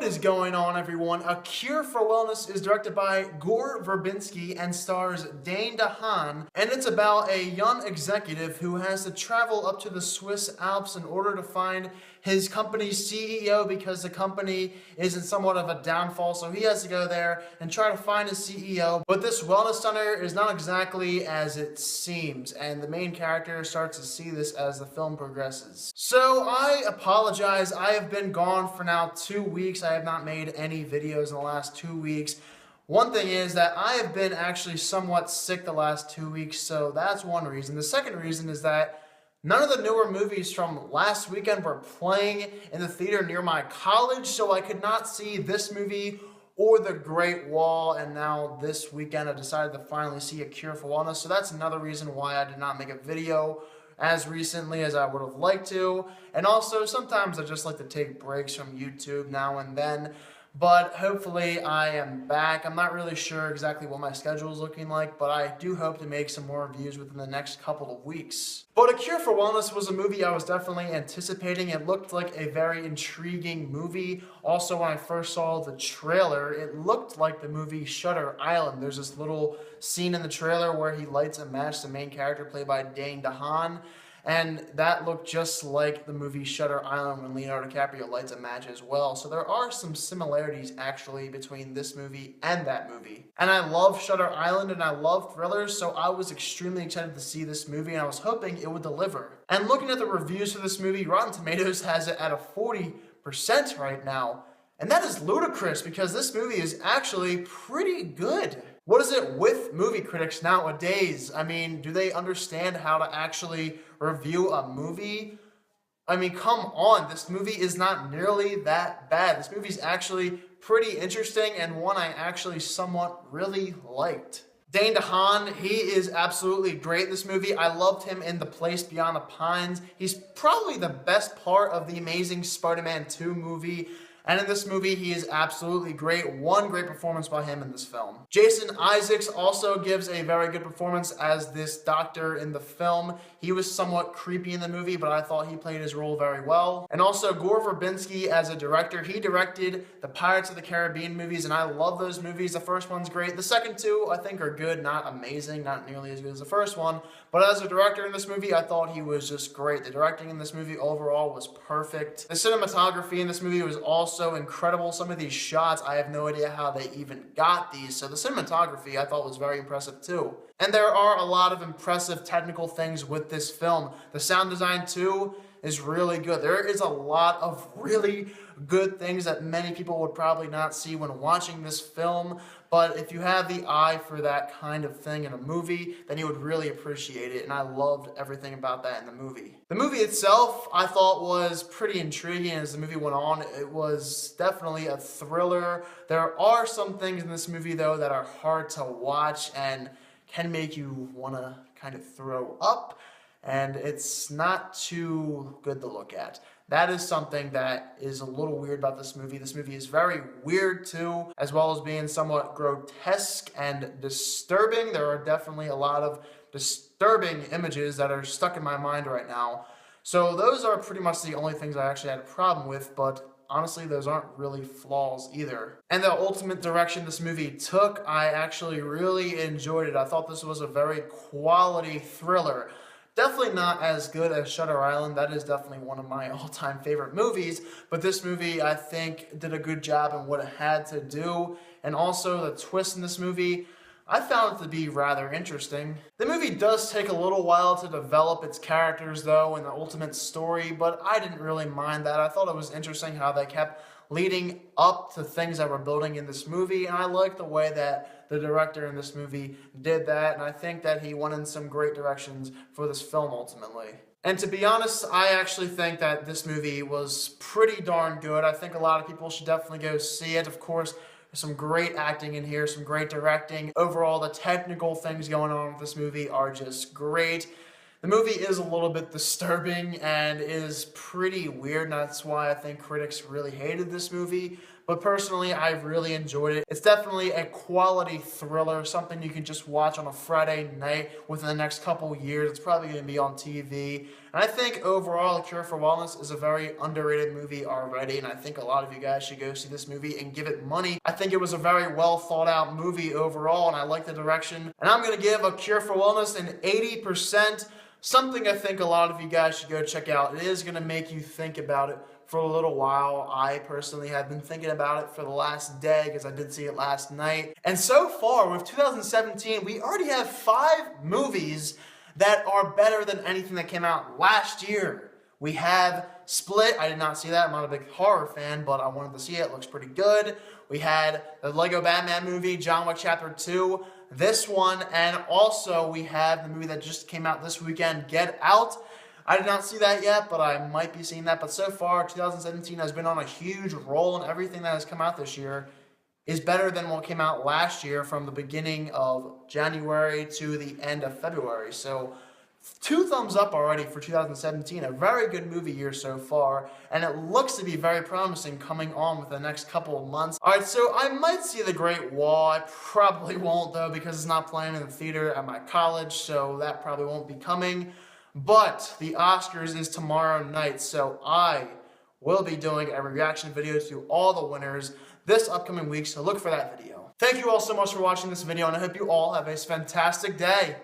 is going on, everyone? A Cure for Wellness is directed by Gore Verbinski and stars Dane DeHaan, and it's about a young executive who has to travel up to the Swiss Alps in order to find his company's CEO because the company is in somewhat of a downfall, so he has to go there and try to find his CEO. But this wellness center is not exactly as it seems, and the main character starts to see this as the film progresses. So I apologize, I have been gone for now 2 weeks. I have not made any videos in the last 2 weeks. One thing is that I have been actually somewhat sick the last 2 weeks, so that's one reason. The second reason is that none of the newer movies from last weekend were playing in the theater near my college, so I could not see this movie or The Great Wall, and now this weekend I decided to finally see A Cure for Wellness, so that's another reason why I did not make a video as recently as I would have liked to. And also, sometimes I just like to take breaks from YouTube now and then, but hopefully I am back. I'm not really sure exactly what my schedule is looking like, but I do hope to make some more reviews within the next couple of weeks. But A Cure for Wellness was a movie I was definitely anticipating. It looked like a very intriguing movie. Also, when I first saw the trailer, it looked like the movie Shutter Island. There's this little scene in the trailer where he lights a match, the main character played by Dane DeHaan. And that looked just like the movie Shutter Island when Leonardo DiCaprio lights a match as well. So there are some similarities actually between this movie and that movie. And I love Shutter Island and I love thrillers, so I was extremely excited to see this movie and I was hoping it would deliver. And looking at the reviews for this movie, Rotten Tomatoes has it at a 40% right now. And that is ludicrous because this movie is actually pretty good. What is it with movie critics nowadays? I mean, do they understand how to actually review a movie? I mean, come on, this movie is not nearly that bad. This movie is actually pretty interesting and one I actually somewhat really liked. Dane DeHaan, he is absolutely great in this movie. I loved him in The Place Beyond the Pines. He's probably the best part of the Amazing Spider-Man 2 movie. And in this movie, he is absolutely great. One great performance by him in this film. Jason Isaacs also gives a very good performance as this doctor in the film. He was somewhat creepy in the movie, but I thought he played his role very well. And also Gore Verbinski as a director. He directed the Pirates of the Caribbean movies, and I love those movies. The first one's great. The second two, I think, are good. Not amazing, not nearly as good as the first one. But as a director in this movie, I thought he was just great. The directing in this movie overall was perfect. The cinematography in this movie was also incredible. Some of these shots, I have no idea how they even got these. So the cinematography I thought was very impressive too. And there are a lot of impressive technical things with this film. The sound design too is really good. There is a lot of really good things that many people would probably not see when watching this film, but if you have the eye for that kind of thing in a movie, then you would really appreciate it, and I loved everything about that in the movie. The movie itself, I thought, was pretty intriguing as the movie went on. It was definitely a thriller. There are some things in this movie, though, that are hard to watch and can make you want to kind of throw up, and it's not too good to look at. That is something that is a little weird about this movie. This movie is very weird too, as well as being somewhat grotesque and disturbing. There are definitely a lot of disturbing images that are stuck in my mind right now. So those are pretty much the only things I actually had a problem with, but honestly, those aren't really flaws either. And the ultimate direction this movie took, I actually really enjoyed it. I thought this was a very quality thriller. Definitely not as good as Shutter Island. That is definitely one of my all-time favorite movies. But this movie, I think, did a good job in what it had to do. And also the twist in this movie, I found it to be rather interesting. The movie does take a little while to develop its characters, though, and the ultimate story, but I didn't really mind that. I thought it was interesting how they kept leading up to things that were building in this movie, and I like the way that the director in this movie did that, and I think that he went in some great directions for this film ultimately. And to be honest, I actually think that this movie was pretty darn good. I think a lot of people should definitely go see it. Of course, there's some great acting in here, some great directing. Overall, the technical things going on with this movie are just great. The movie is a little bit disturbing and is pretty weird, and that's why I think critics really hated this movie. but personally, I really enjoyed it. It's definitely a quality thriller, something you can just watch on a Friday night within the next couple years. It's probably going to be on TV. And I think overall, A Cure for Wellness is a very underrated movie already, and I think a lot of you guys should go see this movie and give it money. I think it was a very well thought out movie overall, and I like the direction. And I'm going to give A Cure for Wellness an 80%, something I think a lot of you guys should go check out. It is going to make you think about it for a little while. I personally have been thinking about it for the last day because I did see it last night. And so far, with 2017, we already have 5 movies that are better than anything that came out last year. We have Split. I did not see that. I'm not a big horror fan, but I wanted to see it. It looks pretty good. We had the Lego Batman movie, John Wick Chapter 2, this one, and also we have the movie that just came out this weekend, Get Out. I did not see that yet, but I might be seeing that. But so far, 2017 has been on a huge roll, and everything that has come out this year is better than what came out last year from the beginning of January to the end of February. So 2 thumbs up already for 2017. A very good movie year so far, and it looks to be very promising coming on with the next couple of months. Alright, so I might see The Great Wall. I probably won't, though, because it's not playing in the theater at my college, so that probably won't be coming. But the Oscars is tomorrow night, so I will be doing a reaction video to all the winners this upcoming week, so look for that video. Thank you all so much for watching this video, and I hope you all have a fantastic day.